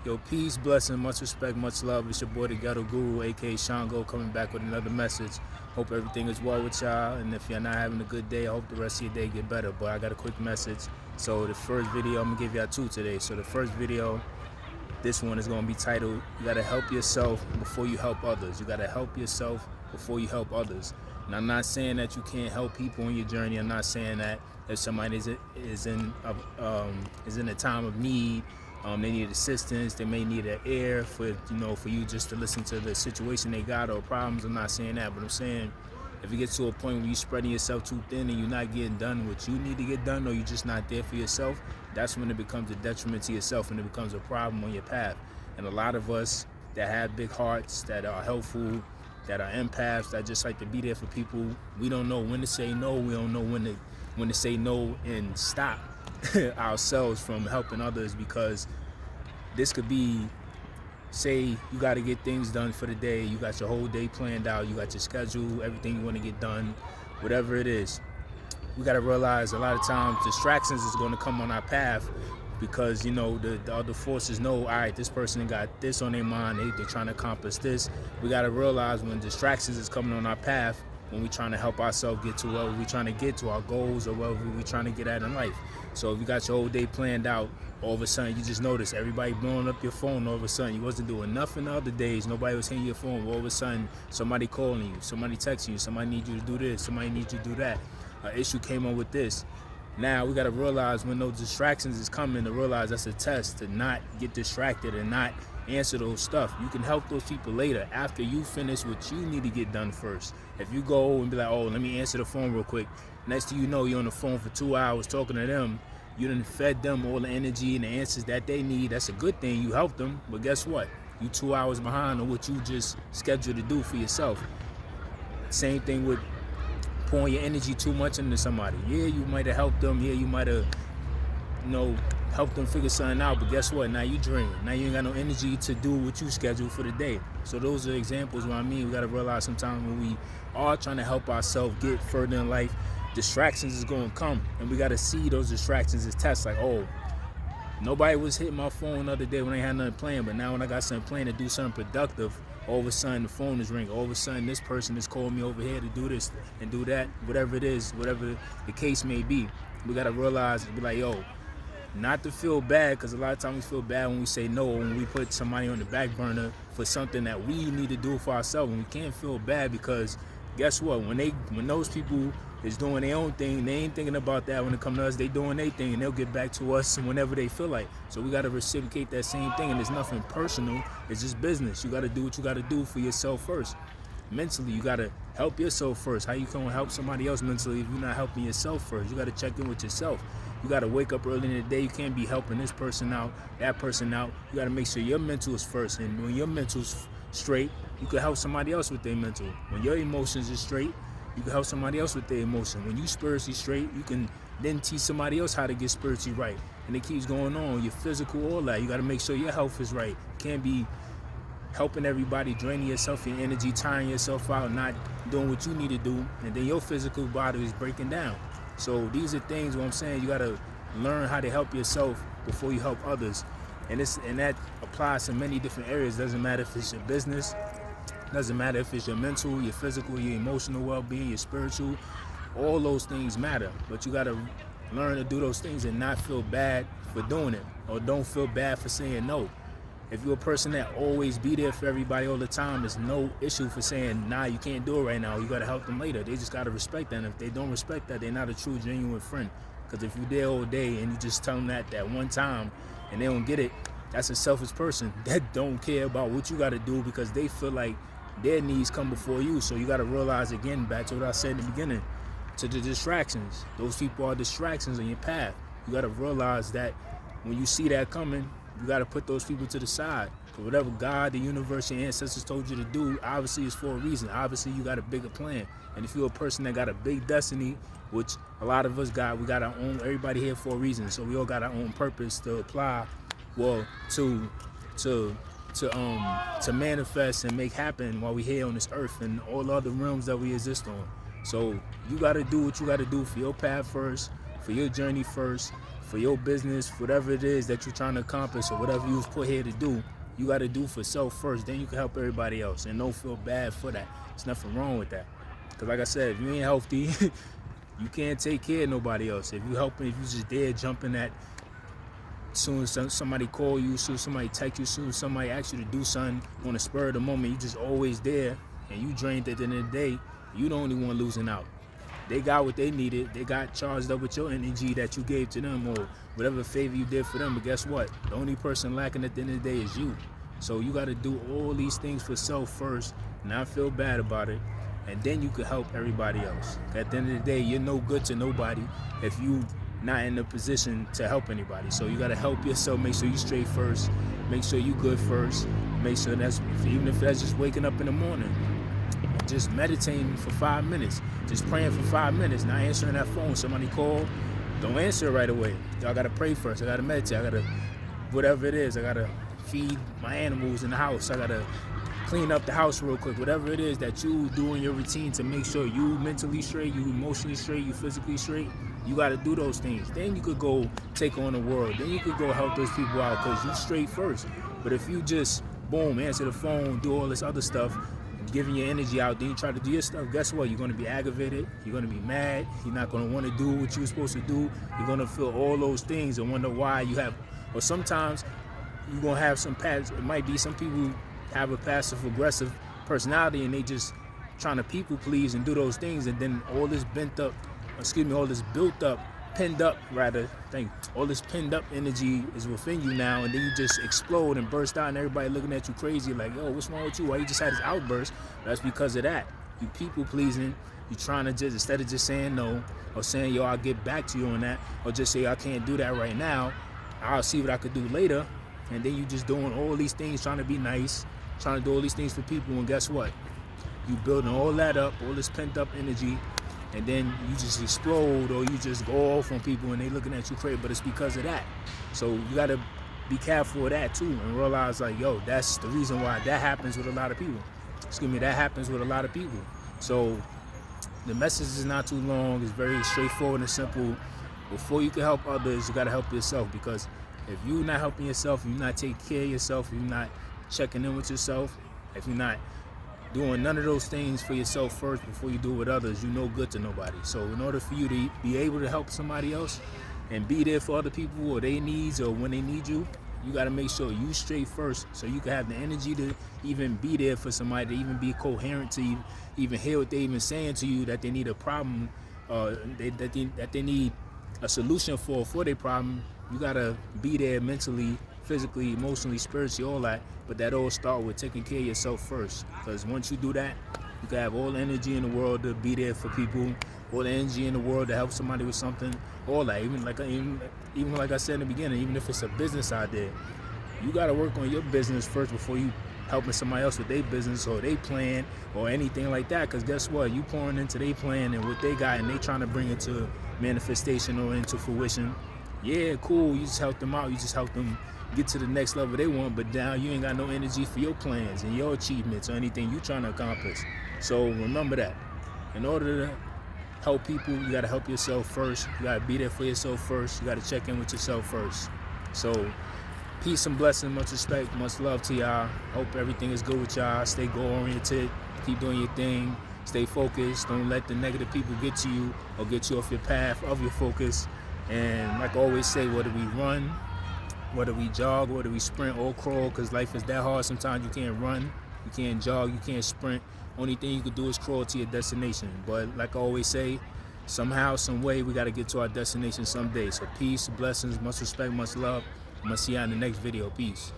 Yo, peace, blessing, much respect, much love. It's your boy, the Ghetto Guru, aka Shango, coming back with another message. Hope everything is well with y'all, and if you're not having a good day, I hope the rest of your day get better. But I got a quick message. So the first video, I'm gonna give y'all two today. So the first video, this one is gonna be titled, "You gotta help yourself before you help others." You gotta help yourself before you help others. And I'm not saying that you can't help people on your journey. I'm not saying that if somebody is in a time of need, they need assistance, they may need an ear for you just to listen to the situation they got or problems. I'm not saying that, but I'm saying if you get to a point where you're spreading yourself too thin and you're not getting done what you need to get done, or you're just not there for yourself, that's when it becomes a detriment to yourself and it becomes a problem on your path. And a lot of us that have big hearts, that are helpful, that are empaths, that just like to be there for people, we don't know when to say no. We don't know when to say no and stop ourselves from helping others, because this could be, say you got to get things done for the day, you got your whole day planned out, you got your schedule, everything you want to get done, whatever it is. We got to realize a lot of times distractions is going to come on our path, because the other forces know, all right, this person got this on their mind, they're trying to accomplish this. We got to realize when distractions is coming on our path, when we're trying to help ourselves get to wherever we're trying to get to, our goals, or wherever we're trying to get at in life. So if you got your whole day planned out, all of a sudden you just notice everybody blowing up your phone. All of a sudden you wasn't doing nothing the other days, nobody was hitting your phone. All of a sudden somebody calling you, somebody texting you, somebody needs you to do this, somebody needs you to do that. An issue came up with this. Now we got to realize when those distractions is coming, to realize that's a test, to not get distracted and not answer those stuff. You can help those people later after you finish what you need to get done first. If you go and be like, oh, let me answer the phone real quick, next thing you know, you're on the phone for 2 hours talking to them. You done fed them all the energy and the answers that they need. That's a good thing, you helped them, but guess what? You 2 hours behind on what you just scheduled to do for yourself. Same thing with pouring your energy too much into somebody. Yeah, you might have helped them. Yeah, you might have, helped them figure something out. But guess what? Now you drained. Now you ain't got no energy to do what you scheduled for the day. So those are examples where we got to realize sometimes when we are trying to help ourselves get further in life, distractions is going to come. And we got to see those distractions as tests. Like, oh, nobody was hitting my phone the other day when I had nothing planned. But now when I got something planned to do something productive, all of a sudden the phone is ringing. All of a sudden this person is calling me over here to do this and do that, whatever it is, whatever the case may be. We got to realize and be like, yo, not to feel bad, because a lot of times we feel bad when we say no, when we put somebody on the back burner for something that we need to do for ourselves. And we can't feel bad, because guess what? When those people is doing their own thing, they ain't thinking about that. When it comes to us, they doing their thing, and they'll get back to us whenever they feel like. So we got to reciprocate that same thing, and it's nothing personal. It's just business. You got to do what you got to do for yourself first. Mentally, you got to help yourself first. How you gonna help somebody else mentally if you're not helping yourself first? You got to check in with yourself. You got to wake up early in the day. You can't be helping this person out, that person out. You got to make sure your mental is first, and when your mental's straight, you can help somebody else with their mental. When your emotions is straight, you can help somebody else with their emotion. When you spiritually straight, you can then teach somebody else how to get spiritually right. And it keeps going on. Your physical, all that. You got to make sure your health is right. You can't be helping everybody, draining yourself, your energy, tiring yourself out, not doing what you need to do, and then your physical body is breaking down. So these are things where I'm saying you got to learn how to help yourself before you help others. And that applies to many different areas. Doesn't matter if it's your business, doesn't matter if it's your mental, your physical, your emotional well-being, your spiritual. All those things matter, but you got to learn to do those things and not feel bad for doing it, or don't feel bad for saying no. If you're a person that always be there for everybody all the time, there's no issue for saying, nah, you can't do it right now. You got to help them later. They just got to respect that. And if they don't respect that, they're not a true, genuine friend. Because if you're there all day and you just tell them that one time and they don't get it, that's a selfish person that don't care about what you got to do, because they feel like their needs come before you. So you got to realize, again, back to what I said in the beginning, to the distractions. Those people are distractions on your path. You got to realize that when you see that coming, you got to put those people to the side. Because whatever God, the universe, your ancestors told you to do, obviously it's for a reason. Obviously you got a bigger plan. And if you're a person that got a big destiny, which a lot of us got, we got our own, everybody here for a reason. So we all got our own purpose to apply, well, to manifest and make happen while we here on this earth and all other realms that we exist on. So you got to do what you got to do for your path first, for your journey first, for your business, whatever it is that you're trying to accomplish or whatever you was put here to do, you got to do for self first. Then you can help everybody else, and don't feel bad for that. There's nothing wrong with that. Because like I said, if you ain't healthy, you can't take care of nobody else. If you helping, if you just there jumping at, soon as somebody call you, soon as somebody text you, soon as somebody asks you to do something on the spur of the moment, you just always there, and you drained at the end of the day, you the only one losing out. They got what they needed. They got charged up with your energy that you gave to them or whatever favor you did for them. But guess what? The only person lacking at the end of the day is you. So you got to do all these things for self first, not feel bad about it, and then you can help everybody else. At the end of the day, you're no good to nobody if you not in a position to help anybody. So you got to help yourself. Make sure you straight first. Make sure you good first. Make sure that's, even if that's just waking up in the morning, just meditating for 5 minutes, just praying for 5 minutes, not answering that phone. Somebody call, don't answer it right away. Y'all gotta pray first. I gotta meditate. I gotta, whatever it is, I gotta feed my animals in the house. I gotta clean up the house real quick. Whatever it is that you do in your routine to make sure you mentally straight, you emotionally straight, you physically straight, you gotta do those things. Then you could go take on the world. Then you could go help those people out because you straight first. But if you just, boom, answer the phone, do all this other stuff, giving your energy out, then you try to do your stuff, guess what? You're going to be aggravated. You're going to be mad. You're not going to want to do what you're supposed to do. You're going to feel all those things and wonder why you have, or sometimes you're going to have some past, it might be some people who have a passive aggressive personality and they just trying to people please and do those things, and then all this all this built up, pinned up rather, all this pinned up energy is within you now, and then you just explode and burst out and everybody looking at you crazy like, yo, what's wrong with you? Why you just had this outburst? That's because of that. You people pleasing. You trying to just, instead of just saying no or saying, yo, I'll get back to you on that, or just say I can't do that right now, I'll see what I could do later. And then you just doing all these things, trying to be nice, trying to do all these things for people, and guess what? You building all that up, all this pent up energy, and then you just explode or you just go off on people and they looking at you crazy, but it's because of that. So you got to be careful of that too and realize like, yo, that's the reason why that happens with a lot of people. That happens with a lot of people. So the message is not too long. It's very straightforward and simple. Before you can help others, you got to help yourself, because if you're not helping yourself, if you're not taking care of yourself, if you're not checking in with yourself, if you're not doing none of those things for yourself first before you do it with others, you're no good to nobody. So in order for you to be able to help somebody else and be there for other people or their needs or when they need you, you got to make sure you straight first so you can have the energy to even be there for somebody, to even be coherent, to even hear what they even saying to you, that they need a problem, that they need a solution for their problem. You got to be there mentally, physically, emotionally, spiritually, all that. But that all start with taking care of yourself first. Because once you do that, you can have all the energy in the world to be there for people, all the energy in the world to help somebody with something, all that. Even like I said in the beginning, even if it's a business idea, you got to work on your business first before you helping somebody else with their business or their plan or anything like that. Because guess what? You pouring into their plan and what they got, and they trying to bring it to manifestation or into fruition. Yeah, cool. You just help them out. You just help them get to the next level they want, but now you ain't got no energy for your plans and your achievements or anything you trying to accomplish. So remember that. In order to help people, you got to help yourself first. You got to be there for yourself first. You got to check in with yourself first. So peace and blessing, much respect, much love to y'all. Hope everything is good with y'all. Stay goal-oriented. Keep doing your thing. Stay focused. Don't let the negative people get to you or get you off your path of your focus. And like I always say, whether we run, whether we jog, whether we sprint or crawl, because life is that hard. Sometimes you can't run, you can't jog, you can't sprint. Only thing you can do is crawl to your destination. But like I always say, somehow, some way, we got to get to our destination someday. So peace, blessings, much respect, much love. I'm going to see you in the next video. Peace.